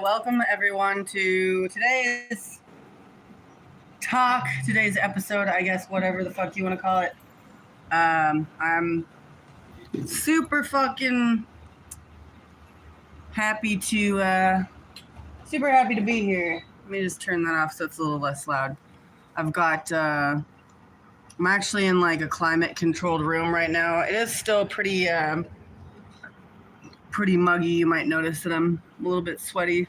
welcome everyone to today's episode, I guess, whatever the fuck you want to call it. I'm super fucking happy to be here. Let me just turn that off so it's a little less loud. I've got, I'm actually in like a climate controlled room right now. It is still pretty muggy. You might notice that I'm a little bit sweaty.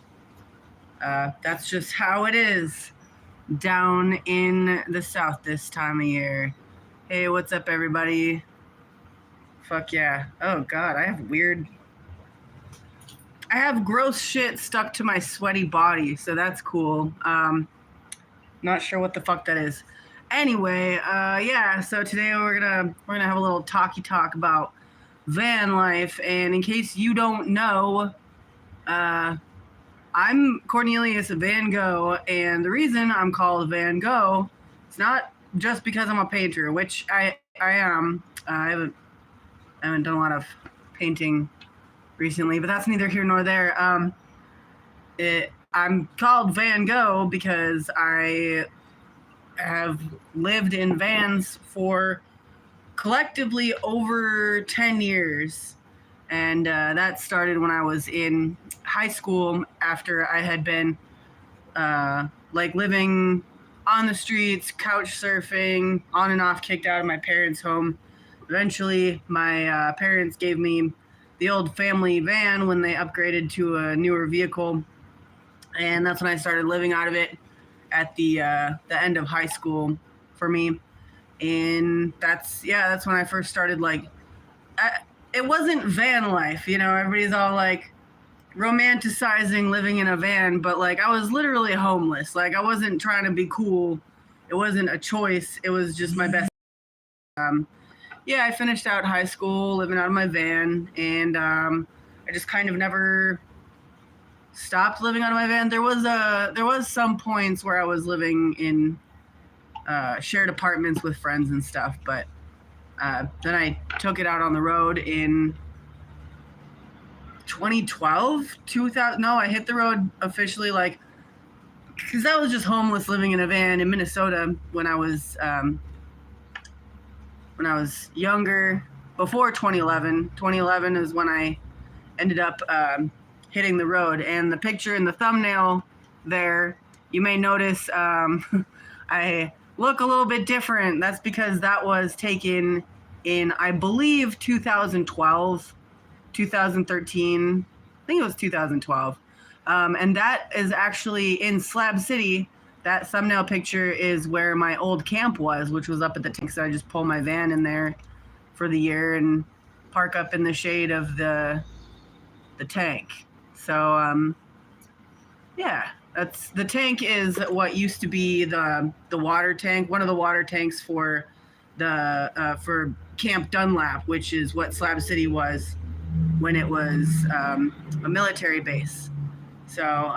That's just how it is down in the South this time of year. Hey, what's up, everybody? Fuck yeah. Oh, God, I have gross shit stuck to my sweaty body, so that's cool. Not sure what the fuck that is. Anyway, yeah, so today we're gonna have a little talk about van life, and in case you don't know, I'm Cornelius Vango, and the reason I'm called Vango, it's not just because I'm a painter, which I am. I haven't done a lot of painting recently, but that's neither here nor there. I'm called Vango because I have lived in vans for collectively over 10 years. And that started when I was in high school after I had been like living on the streets, couch surfing, on and off, kicked out of my parents' home. Eventually, my parents gave me the old family van when they upgraded to a newer vehicle. And that's when I started living out of it at the end of high school for me. And that's when I first started, like, it wasn't van life, you know, everybody's all like romanticizing living in a van, but like I was literally homeless. Like I wasn't trying to be cool. It wasn't a choice. It was just my best. Yeah, I finished out high school living out of my van, and I just kind of never stopped living out of my van. There was some points where I was living in shared apartments with friends and stuff, but then I took it out on the road in 2012, 2000. No, I hit the road officially, like, because I was just homeless living in a van in Minnesota when I was younger, before 2011. 2011 is when I ended up hitting the road. And the picture in the thumbnail there, you may notice I look a little bit different. That's because that was taken in, I believe, 2012, 2013. I think it was 2012. And that is actually in Slab City. That thumbnail picture is where my old camp was, which was up at the tank. So I just pull my van in there for the year and park up in the shade of the tank. So, yeah. The tank is what used to be the water tank, one of the water tanks for for Camp Dunlap, which is what Slab City was when it was a military base. So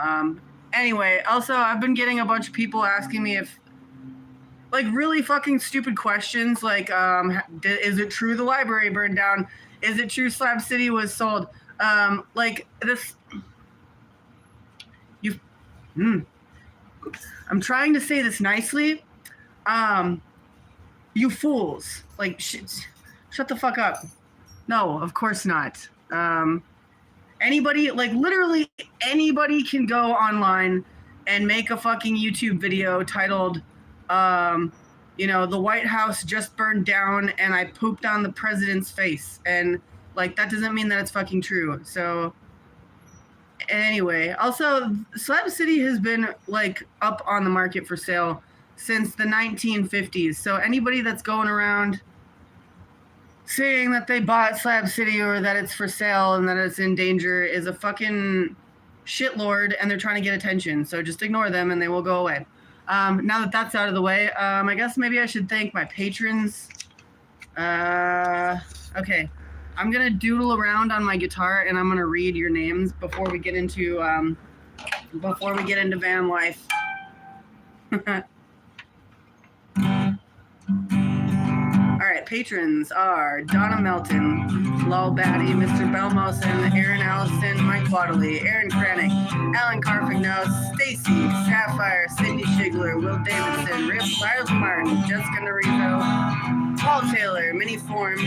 anyway, also I've been getting a bunch of people asking me if, like, really fucking stupid questions, like is it true the library burned down? Is it true Slab City was sold? Like this. I'm trying to say this nicely. You fools. Like, shut the fuck up. No, of course not. Anybody, like, literally anybody can go online and make a fucking YouTube video titled, you know, the White House just burned down and I pooped on the president's face. And, like, that doesn't mean that it's fucking true. So, anyway, also, Slab City has been, like, up on the market for sale since the 1950s. So anybody that's going around saying that they bought Slab City or that it's for sale and that it's in danger is a fucking shitlord, and they're trying to get attention. So just ignore them and they will go away. Now that that's out of the way, I guess maybe I should thank my patrons. Okay. I'm going to doodle around on my guitar and I'm going to read your names before we get into van life. All right, internet patrons are Donna Melton, Lol Batty, Mr. Belmosen, Aaron Allison, Mike Waddley, Aaron Kranick, Alan Carfagnos, Stacy, Sapphire, Cindy Shigler, Will Davidson, Rip, Miles Martin, Jessica Norito, Paul Taylor, Mini Form,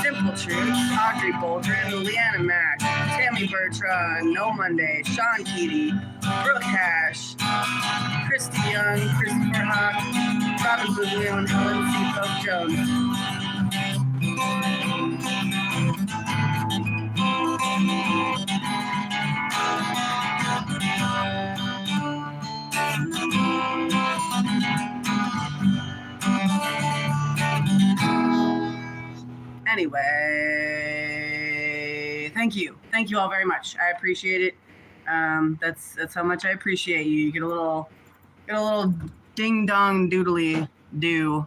Simple Truth, Audrey Boldrin, Leanna Mack, Tammy Bertrand, No Monday, Sean Keaty, Brooke Hash, Christy Young, Christopher Hawk, Robin Buglio, and Helen C. Pope Jones. Anyway, thank you all very much. I appreciate it. That's how much I appreciate you. You get a little ding dong doodly do.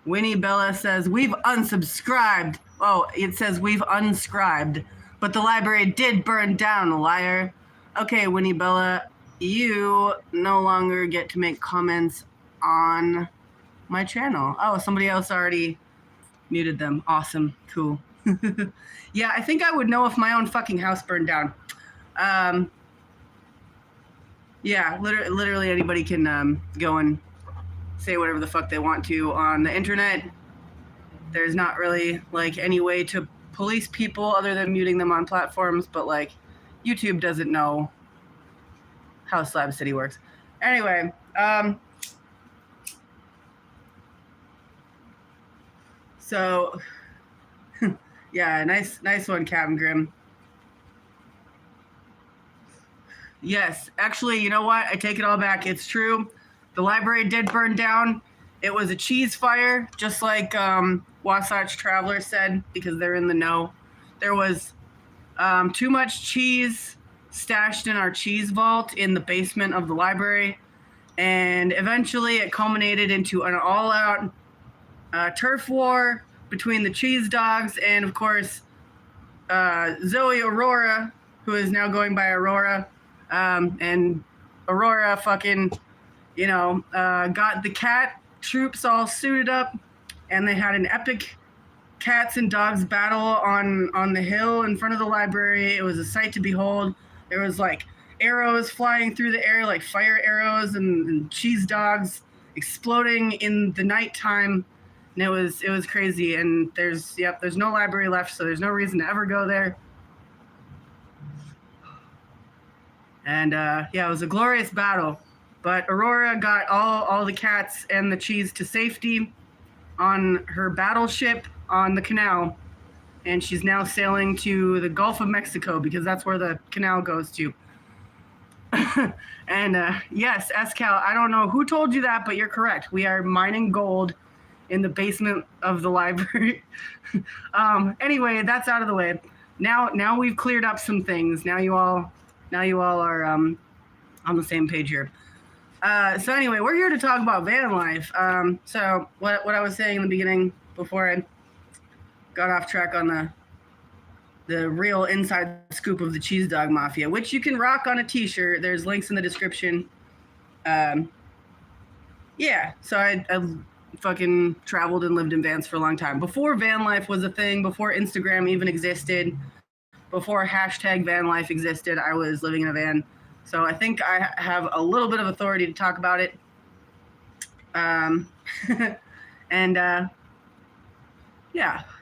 Winnie Bella says we've unsubscribed. Oh, it says we've unscribed, but the library did burn down, liar. Okay, Winnie Bella, you no longer get to make comments on my channel. Oh, somebody else already muted them. Awesome. Cool. Yeah, I think I would know if my own fucking house burned down. Yeah, literally anybody can go and say whatever the fuck they want to on the internet. There's not really like any way to police people other than muting them on platforms, but like YouTube doesn't know how Slab City works. Anyway, so yeah, nice one, Captain Grimm. Yes, actually, you know what? I take it all back. It's true. The library did burn down. It was a cheese fire, just like Wasatch Traveler said, because they're in the know. There was too much cheese stashed in our cheese vault in the basement of the library, and eventually it culminated into an all-out turf war between the cheese dogs and, of course, Zoe Aurora, who is now going by Aurora, and Aurora fucking, got the cat troops all suited up, and they had an epic cats and dogs battle on the hill in front of the library. It was a sight to behold. There was like arrows flying through the air, like fire arrows, and cheese dogs exploding in the nighttime. And it was crazy. And there's no library left, so there's no reason to ever go there. And it was a glorious battle. But Aurora got all the cats and the cheese to safety on her battleship on the canal, and she's now sailing to the Gulf of Mexico because that's where the canal goes to. And yes, Escal, I don't know who told you that, but you're correct. We are mining gold in the basement of the library. Anyway, that's out of the way. Now we've cleared up some things. Now you all are on the same page here. So anyway, we're here to talk about van life. So what I was saying in the beginning before I got off track on the real inside scoop of the cheese dog mafia, which you can rock on a t-shirt. There's links in the description. So I fucking traveled and lived in vans for a long time. Before van life was a thing, before Instagram even existed, before hashtag van life existed, I was living in a van. So I think I have a little bit of authority to talk about it.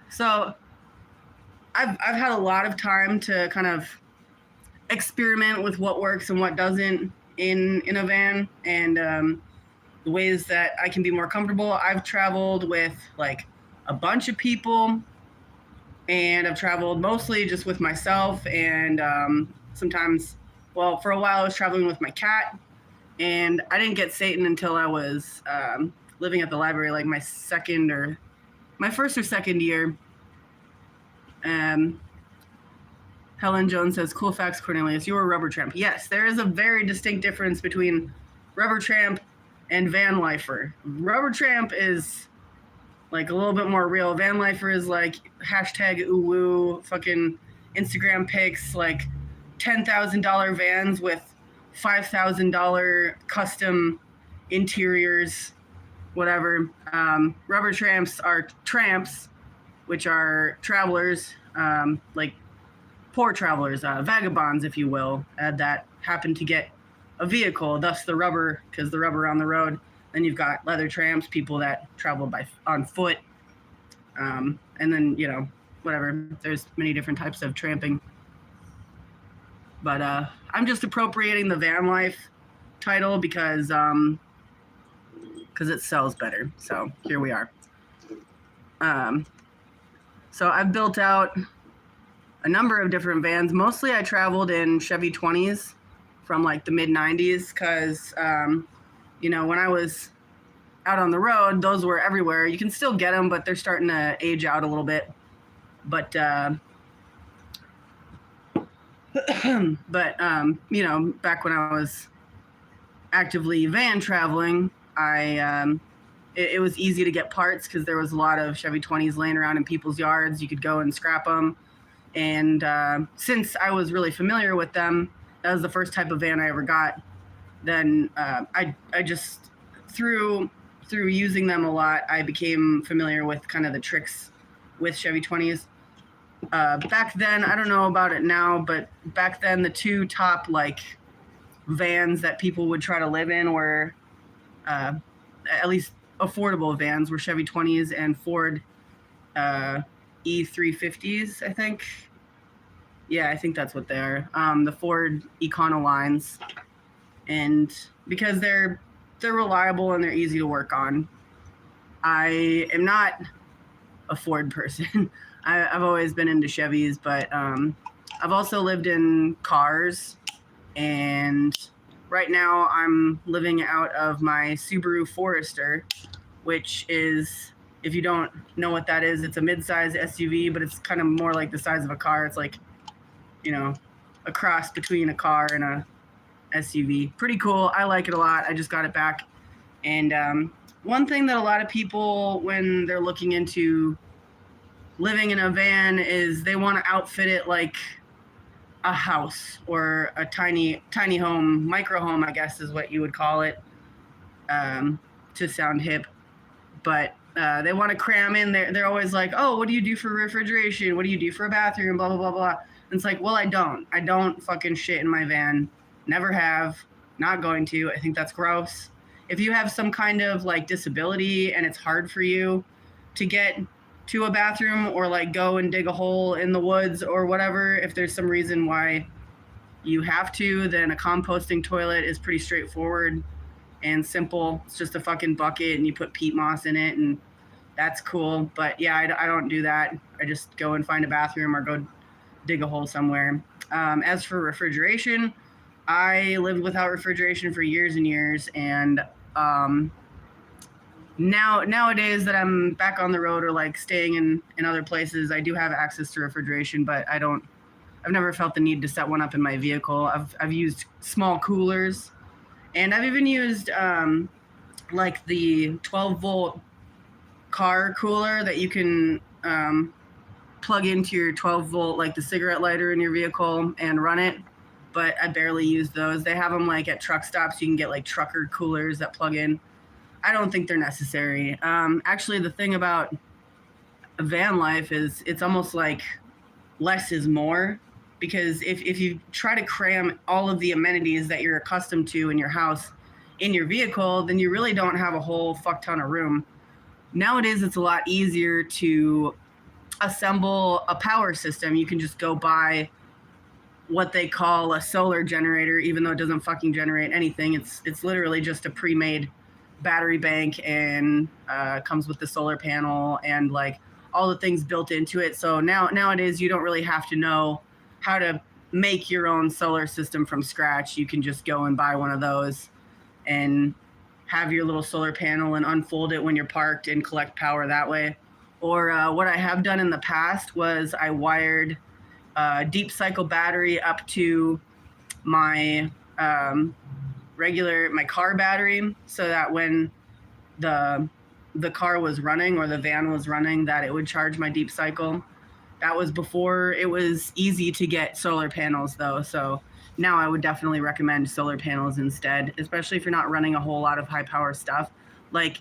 So I've had a lot of time to kind of experiment with what works and what doesn't in a van, and the ways that I can be more comfortable. I've traveled with like a bunch of people, and I've traveled mostly just with myself, and sometimes, well, for a while I was traveling with my cat, and I didn't get Satan until I was living at the library, like my first or second year. Helen Jones says, cool facts, Cornelius, you were a rubber tramp. Yes, there is a very distinct difference between rubber tramp and van lifer. Rubber tramp is like a little bit more real. Van lifer is like hashtag ooh woo, fucking Instagram pics, like $10,000 vans with $5,000 custom interiors, whatever. Rubber tramps are tramps, which are travelers, like poor travelers, vagabonds, if you will, that happen to get a vehicle, thus the rubber, because the rubber on the road. Then you've got leather tramps, people that travel on foot, and then whatever. There's many different types of tramping, but I'm just appropriating the van life title because it sells better. So here we are. So I've built out a number of different vans. Mostly I traveled in Chevy 20s from like the mid 90s because, when I was out on the road, those were everywhere. You can still get them, but they're starting to age out a little bit. But, back when I was actively van traveling, it was easy to get parts because there was a lot of Chevy 20s laying around in people's yards. You could go and scrap them. And since I was really familiar with them, that was the first type of van I ever got. Then I just, through using them a lot, I became familiar with kind of the tricks with Chevy 20s. Back then, I don't know about it now, but back then the two top like vans that people would try to live in were at least affordable vans were Chevy 20s and Ford E350s, I think. Yeah, I think that's what they are. The Ford Econolines. And because they're reliable and they're easy to work on. I am not a Ford person. I've always been into Chevys, but I've also lived in cars. And right now I'm living out of my Subaru Forester, which is, if you don't know what that is, it's a mid-size SUV, but it's kind of more like the size of a car. It's like, a cross between a car and a SUV. Pretty cool. I like it a lot. I just got it back. And one thing that a lot of people, when they're looking into living in a van, is they want to outfit it like a house or a tiny home, micro home, I guess is what you would call it, to sound hip. But they want to cram in. They're always like, oh, what do you do for refrigeration? What do you do for a bathroom? Blah, blah, blah, blah. And it's like, well, I don't fucking shit in my van. Never have. Not going to. I think that's gross. If you have some kind of like disability and it's hard for you to get to a bathroom or like go and dig a hole in the woods or whatever, if there's some reason why you have to, then a composting toilet is pretty straightforward and simple. It's just a fucking bucket and you put peat moss in it and that's cool. But yeah, I don't do that. I just go and find a bathroom or go dig a hole somewhere. As for refrigeration, I lived without refrigeration for years and years. And nowadays that I'm back on the road or like staying in other places, I do have access to refrigeration, but I've never felt the need to set one up in my vehicle. I've used small coolers, and I've even used like the 12-volt car cooler that you can plug into your 12-volt, like the cigarette lighter in your vehicle and run it. But I barely use those. They have them like at truck stops. You can get like trucker coolers that plug in. I don't think they're necessary. Actually, the thing about van life is it's almost like less is more, because if you try to cram all of the amenities that you're accustomed to in your house in your vehicle, then you really don't have a whole fuck ton of room. Nowadays, it's a lot easier to assemble a power system. You can just go buy what they call a solar generator, even though it doesn't fucking generate anything. It's literally just a pre-made battery bank and comes with the solar panel and like all the things built into it. So nowadays you don't really have to know how to make your own solar system from scratch. You can just go and buy one of those and have your little solar panel and unfold it when you're parked and collect power that way. Or what I have done in the past was I wired a deep cycle battery up to my my car battery, so that when the car was running or the van was running, that it would charge my deep cycle. That was before it was easy to get solar panels though. So now I would definitely recommend solar panels instead, especially if you're not running a whole lot of high power stuff. Like,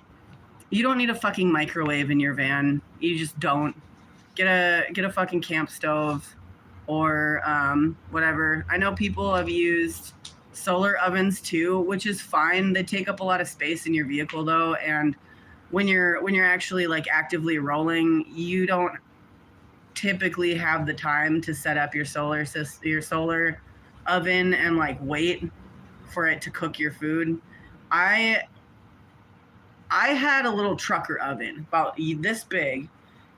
you don't need a fucking microwave in your van. You just don't. Get a fucking camp stove or whatever. I know people have used solar ovens too, which is fine. They take up a lot of space in your vehicle though, and when you're actually like actively rolling, you don't typically have the time to set up your solar oven and like wait for it to cook your food. I I had a little trucker oven about this big,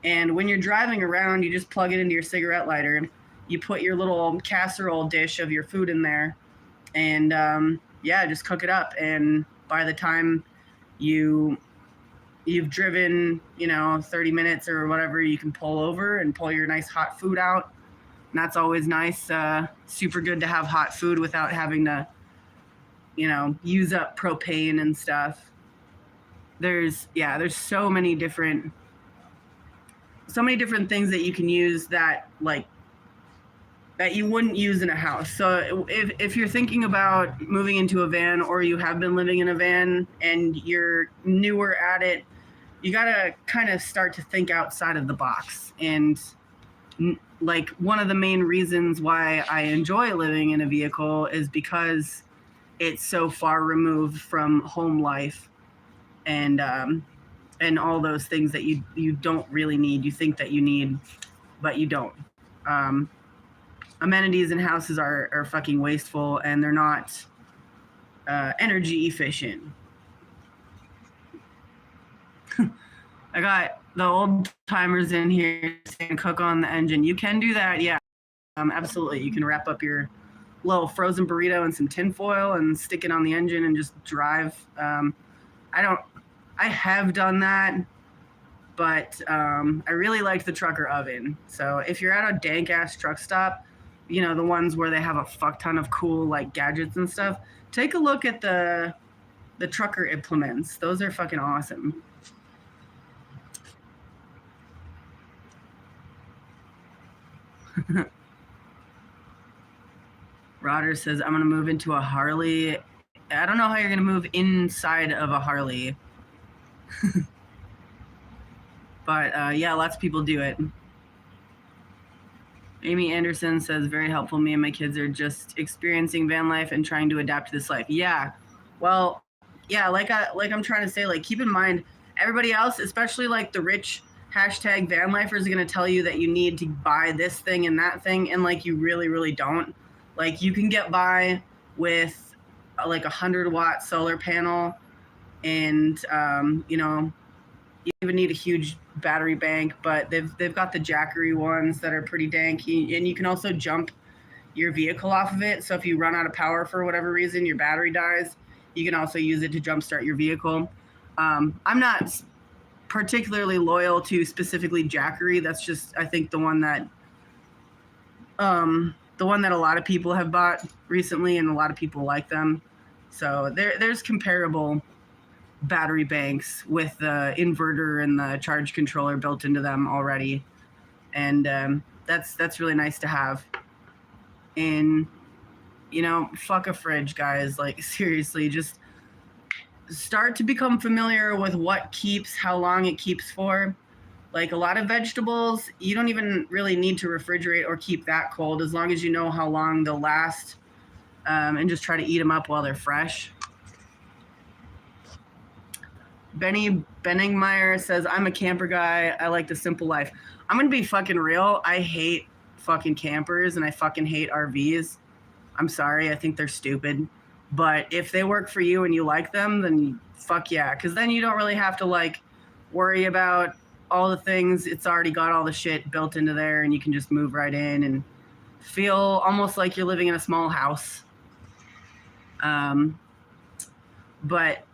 and when you're driving around, you just plug it into your cigarette lighter. You put your little casserole dish of your food in there, and yeah, just cook it up. And by the time you you've driven, 30 minutes or whatever, you can pull over and pull your nice hot food out. And that's always nice. Super good to have hot food without having to, use up propane and stuff. There's so many different things that you can use that that you wouldn't use in a house. So if you're thinking about moving into a van, or you have been living in a van and you're newer at it, you got to kind of start to think outside of the box. And like, one of the main reasons why I enjoy living in a vehicle is because it's so far removed from home life and all those things that you don't really need. You think that you need, but you don't. Amenities in houses are fucking wasteful, and they're not energy efficient. I got the old timers in here saying cook on the engine. You can do that, yeah. Absolutely. You can wrap up your little frozen burrito in some tinfoil and stick it on the engine and just drive. I have done that, but I really liked the trucker oven. So if you're at a dank ass truck stop, the ones where they have a fuck ton of cool like gadgets and stuff, take a look at the trucker implements. Those are fucking awesome. Roger says, I'm gonna move into a Harley. I don't know how you're gonna move inside of a Harley. But yeah, lots of people do it. Amy Anderson says, very helpful. Me and my kids are just experiencing van life and trying to adapt to this life. Yeah. Well, yeah, like I'm trying to say, like, keep in mind, everybody else, especially like the rich hashtag van lifers, are going to tell you that you need to buy this thing and that thing. And like, you really, really don't. Like, you can get by with like 100-watt solar panel, and you even need a huge battery bank, but they've got the Jackery ones that are pretty dank, and you can also jump your vehicle off of it. So if you run out of power for whatever reason, your battery dies, you can also use it to jumpstart your vehicle. I'm not particularly loyal to specifically Jackery. That's just, I think, the one that a lot of people have bought recently, and a lot of people like them. So there's comparable battery banks with the inverter and the charge controller built into them already, and that's really nice to have. And fuck a fridge, guys. Like, seriously, just start to become familiar with what keeps, how long it keeps for. Like, a lot of vegetables, you don't even really need to refrigerate or keep that cold, as long as you know how long they'll last, and just try to eat them up while they're fresh. Benny Benningmeyer says, I'm a camper guy. I like the simple life. I'm going to be fucking real. I hate fucking campers, and I fucking hate RVs. I'm sorry. I think they're stupid. But if they work for you and you like them, then fuck yeah. Because then you don't really have to like worry about all the things. It's already got all the shit built into there, and you can just move right in and feel almost like you're living in a small house. But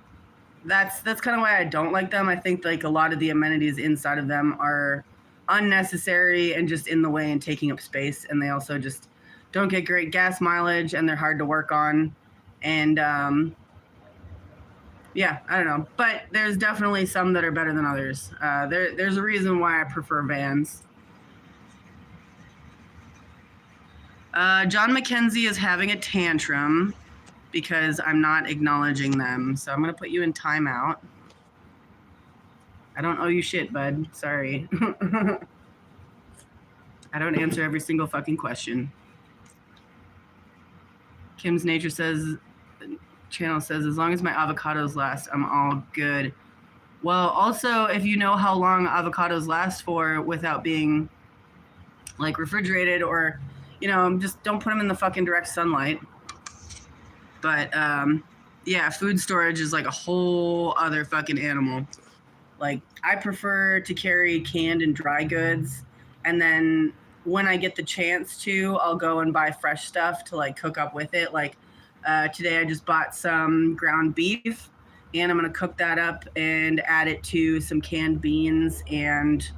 that's kind of why I don't like them. I think like a lot of the amenities inside of them are unnecessary and just in the way and taking up space, and they also just don't get great gas mileage, and they're hard to work on. And yeah, I don't know, but there's definitely some that are better than others. There's a reason why I prefer vans. John McKenzie is having a tantrum because I'm not acknowledging them. So I'm going to put you in timeout. I don't owe you shit, bud. Sorry. I don't answer every single fucking question. Kim's Nature says, channel says, as long as my avocados last, I'm all good. Well, also, if you know how long avocados last for without being like refrigerated or, just don't put them in the fucking direct sunlight. But yeah, food storage is like a whole other fucking animal. Like, I prefer to carry canned and dry goods, and then when I get the chance to, I'll go and buy fresh stuff to like cook up with it. Like today, I just bought some ground beef, and I'm gonna cook that up and add it to some canned beans and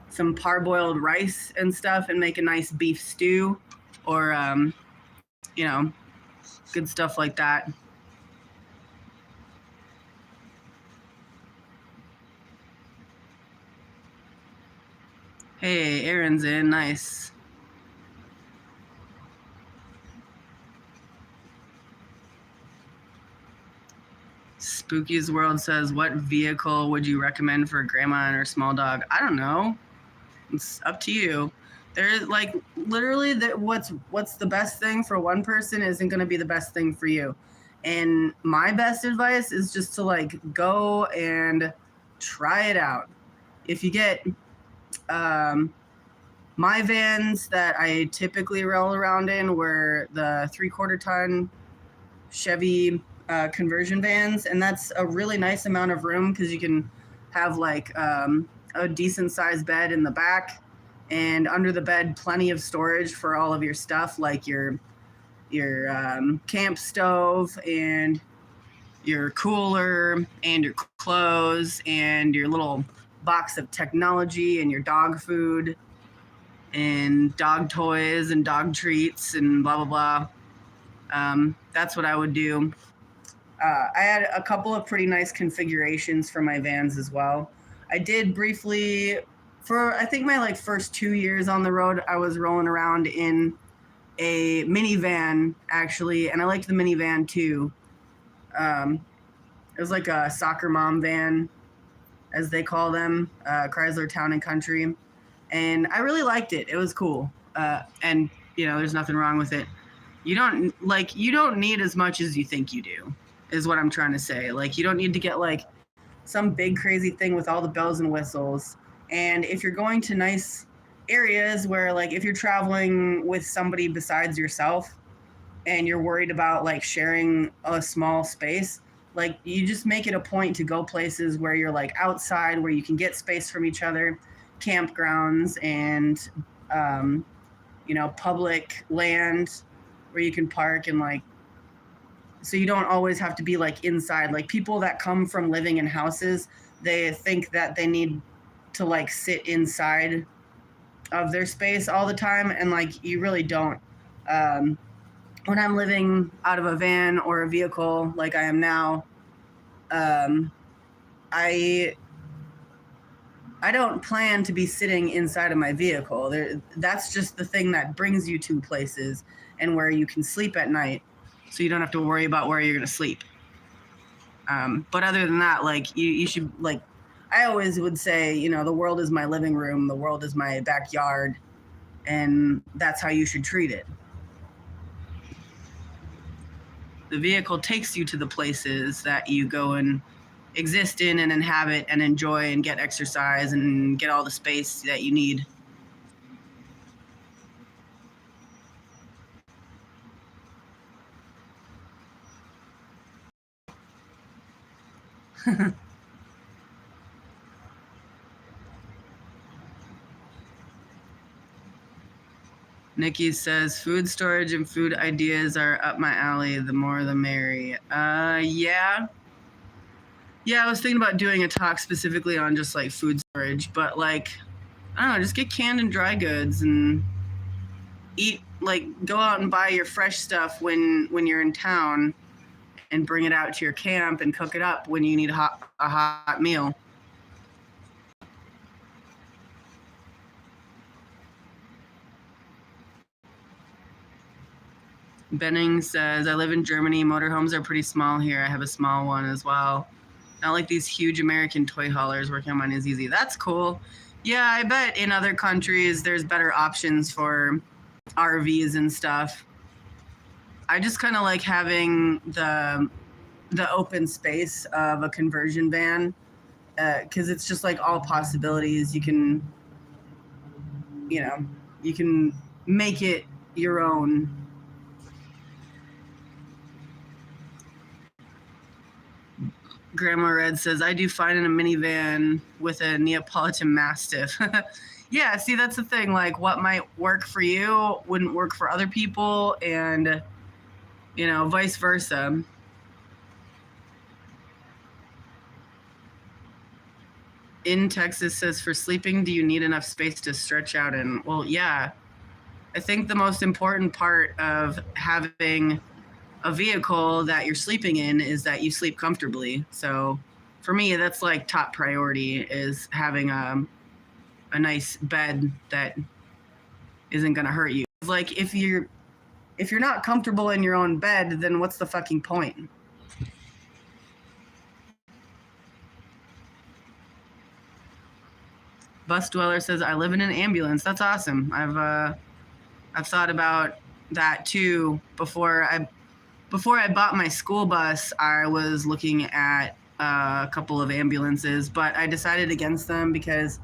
some parboiled rice and stuff, and make a nice beef stew, or good stuff like that. Hey, Aaron's in. Nice. Spooky's World says, what vehicle would you recommend for grandma and her small dog? I don't know. It's up to you. There's like literally what's the best thing for one person isn't going to be the best thing for you. And my best advice is just to like go and try it out. If you get my vans that I typically roll around in were the 3/4 ton Chevy conversion vans, and that's a really nice amount of room because you can have like a decent sized bed in the back, and under the bed plenty of storage for all of your stuff, like your camp stove and your cooler and your clothes and your little box of technology and your dog food and dog toys and dog treats and blah blah blah. That's what I would do. I had a couple of pretty nice configurations for my vans as well. I did briefly, for I think my like first 2 years on the road, I was rolling around in a minivan actually, and I liked the minivan too. It was like a soccer mom van, as they call them, Chrysler Town and Country, and I really liked it. It was cool, and there's nothing wrong with it. You don't need as much as you think you do, is what I'm trying to say. Like, you don't need to get like some big crazy thing with all the bells and whistles. And if you're going to nice areas where like if you're traveling with somebody besides yourself and you're worried about like sharing a small space, like you just make it a point to go places where you're like outside, where you can get space from each other, campgrounds and public land where you can park, and like so you don't always have to be like inside. Like, people that come from living in houses, they think that they need to like sit inside of their space all the time, and like you really don't. When I'm living out of a van or a vehicle like I am now, I don't plan to be sitting inside of my vehicle. That's just the thing that brings you to places and where you can sleep at night, so you don't have to worry about where you're going to sleep. But other than that, like you should, like, I always would say, the world is my living room, the world is my backyard, and that's how you should treat it. The vehicle takes you to the places that you go and exist in and inhabit and enjoy and get exercise and get all the space that you need. Nikki says, food storage and food ideas are up my alley. The more the merry. Yeah. Yeah, I was thinking about doing a talk specifically on just like food storage, but like, I don't know, just get canned and dry goods and eat, like go out and buy your fresh stuff when you're in town and bring it out to your camp and cook it up when you need a hot meal. Benning says, I live in Germany. Motorhomes are pretty small here. I have a small one as well. Not like these huge American toy haulers. Working on mine is easy. That's cool. Yeah, I bet in other countries there's better options for RVs and stuff. I just kind of like having the open space of a conversion van because it's just like all possibilities. You can, you can make it your own. Grandma Red says, I do fine in a minivan with a Neapolitan Mastiff. Yeah, see, that's the thing. Like, what might work for you wouldn't work for other people, and, vice versa. In Texas says, for sleeping, do you need enough space to stretch out in? Well, yeah. I think the most important part of having a vehicle that you're sleeping in is that you sleep comfortably. So for me, that's like top priority is having a nice bed that isn't going to hurt you. Like if you're not comfortable in your own bed, then what's the fucking point? Bus Dweller says, I live in an ambulance. That's awesome. I've thought about that too. Before I bought my school bus, I was looking at a couple of ambulances, but I decided against them because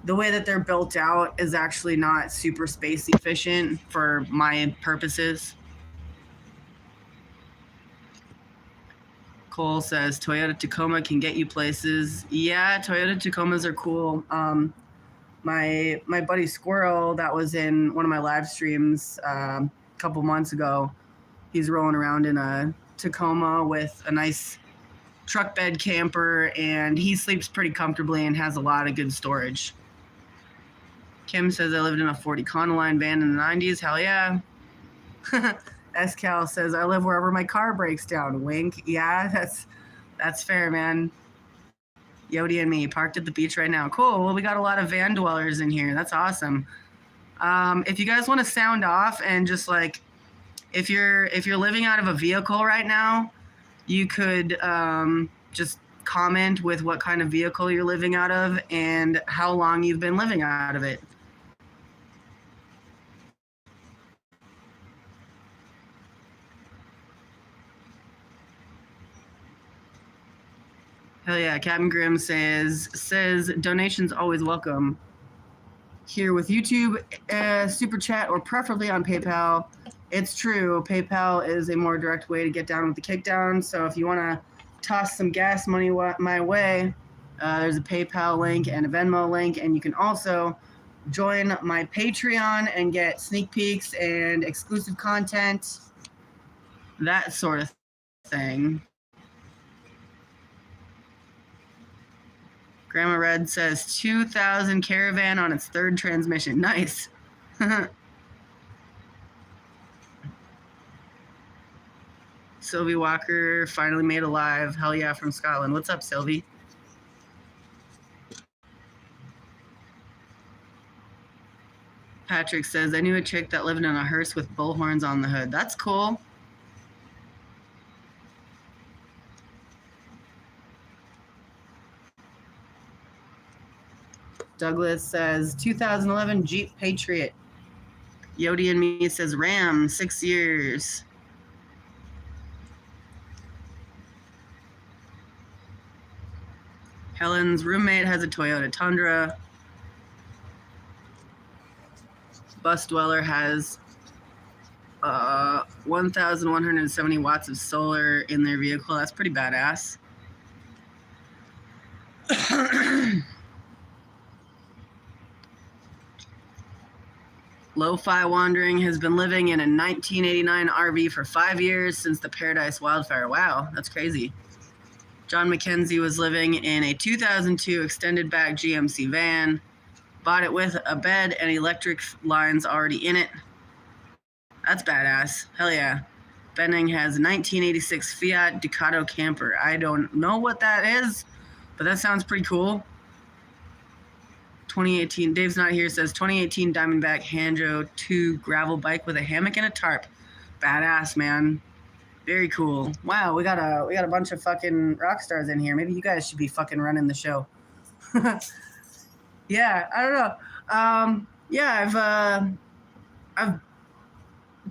the way that they're built out is actually not super space efficient for my purposes. Cole says Toyota Tacoma can get you places. Yeah, Toyota Tacomas are cool. My buddy Squirrel that was in one of my live streams a couple months ago, he's rolling around in a Tacoma with a nice truck bed camper, and he sleeps pretty comfortably and has a lot of good storage. Kim says, I lived in a 40 Econoline van in the 90s. Hell yeah. Escal says, I live wherever my car breaks down. Wink. Yeah, that's fair, man. Yodi and me parked at the beach right now. Cool. Well, we got a lot of van dwellers in here. That's awesome. If you guys want to sound off and just like, if you're living out of a vehicle right now, you could just comment with what kind of vehicle you're living out of and how long you've been living out of it. Hell yeah, Captain Grimm says donations always welcome. Here with YouTube, Super Chat, or preferably on PayPal. It's true, PayPal is a more direct way to get down with the kickdown. So if you want to toss some gas money my way, there's a PayPal link and a Venmo link, and you can also join my Patreon and get sneak peeks and exclusive content, that sort of thing. Grandma Red says 2000 Caravan on its third transmission. Nice. Sylvie Walker finally made alive. Hell yeah, from Scotland. What's up, Sylvie? Patrick says, I knew a chick that lived in a hearse with bullhorns on the hood. That's cool. Douglas says 2011 Jeep Patriot. Yodi and me says Ram, 6 years. Helen's roommate has a Toyota Tundra. Bus Dweller has 1,170 watts of solar in their vehicle. That's pretty badass. Lo-Fi Wandering has been living in a 1989 RV for 5 years since the Paradise wildfire. Wow, that's crazy. John McKenzie was living in a 2002 extended bag GMC van. Bought it with a bed and electric lines already in it. That's badass. Hell yeah. Benning has a 1986 Fiat Ducato camper. I don't know what that is, but that sounds pretty cool. 2018, Dave's not here, says 2018 Diamondback Handro 2 gravel bike with a hammock and a tarp. Badass, man. Very cool. Wow, we got a bunch of fucking rock stars in here. Maybe you guys should be fucking running the show. Yeah, I don't know. Yeah, I've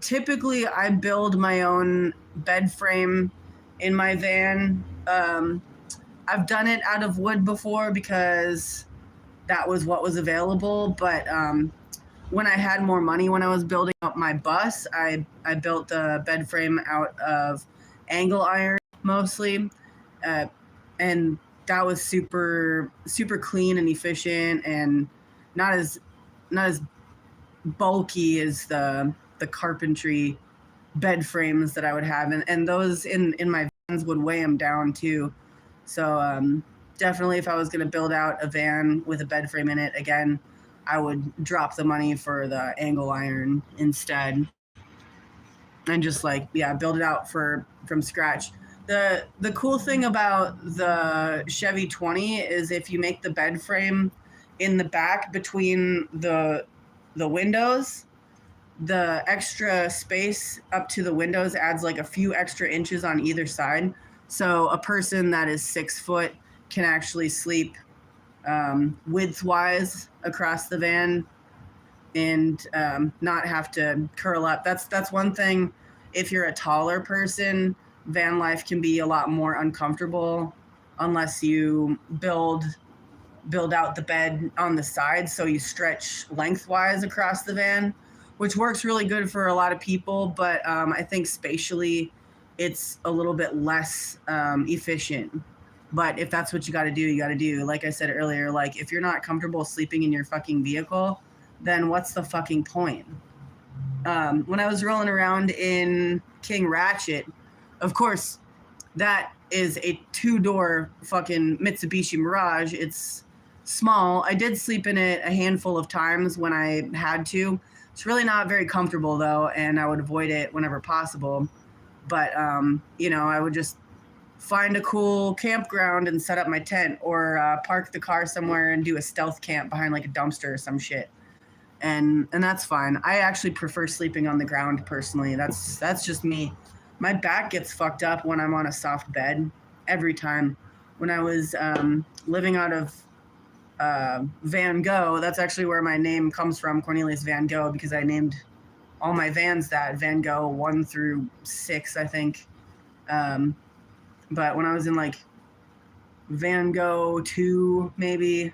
typically I build my own bed frame in my van. I've done it out of wood before because that was what was available. But when I had more money, when I was building up my bus, I built the bed frame out of angle iron mostly, and that was super super clean and efficient, and not as not as bulky as the carpentry bed frames that I would have, and those in my vans would weigh them down too. So definitely, if I was going to build out a van with a bed frame in it again, I would drop the money for the angle iron instead, and just like build it out from scratch. The cool thing about the Chevy 20 is if you make the bed frame in the back between the windows, the extra space up to the windows adds like a few extra inches on either side. So a person that is 6 foot can actually sleep width-wise across the van and not have to curl up. That's one thing. If you're a taller person, van life can be a lot more uncomfortable unless you build out the bed on the side so you stretch lengthwise across the van, which works really good for a lot of people. But I think spatially, it's a little bit less efficient. But if that's what you got to do, you got to do. Like I said earlier, like if you're not comfortable sleeping in your fucking vehicle, then what's the fucking point? When I was rolling around in King Ratchet, of course, that is a 2-door fucking Mitsubishi Mirage. It's small. I did sleep in it a handful of times when I had to. It's really not very comfortable though, and I would avoid it whenever possible. But I would just find a cool campground and set up my tent, or park the car somewhere and do a stealth camp behind like a dumpster or some shit. And that's fine. I actually prefer sleeping on the ground personally. That's just me. My back gets fucked up when I'm on a soft bed every time. When I was living out of Vango, that's actually where my name comes from, Cornelius Van Gogh, because I named all my vans that, Van Gogh 1 through 6, I think. But when I was in like Van Gogh 2, maybe,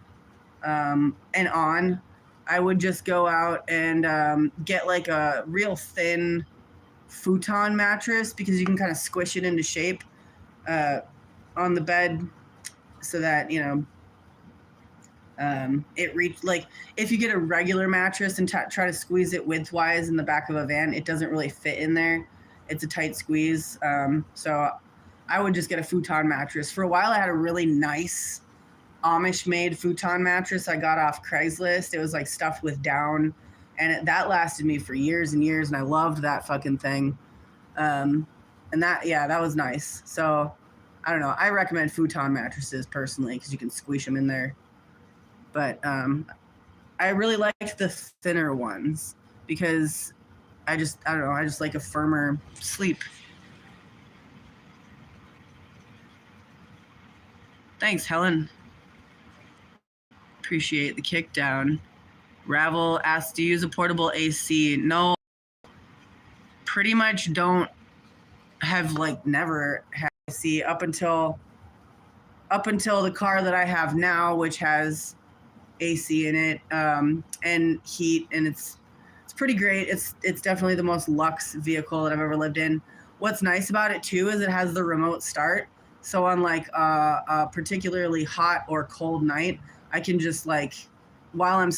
and on, I would just go out and get like a real thin futon mattress, because you can kind of squish it into shape on the bed so that, it reach, like if you get a regular mattress and try to squeeze it widthwise in the back of a van, it doesn't really fit in there. It's a tight squeeze. So I would just get a futon mattress. For a while, I had a really nice Amish-made futon mattress I got off Craigslist. It was like stuffed with down, and that lasted me for years and years, and I loved that fucking thing. And that was nice. So I don't know. I recommend futon mattresses personally because you can squish them in there. But I really like the thinner ones because I don't know. I just like a firmer sleep. Thanks, Helen. Appreciate the kick down. Ravel asks, do you use a portable AC? No, pretty much don't. Have like never had AC up until the car that I have now, which has AC in it and heat, and it's pretty great. It's definitely the most luxe vehicle that I've ever lived in. What's nice about it too is it has the remote start. So on like a particularly hot or cold night, I can just like, while I'm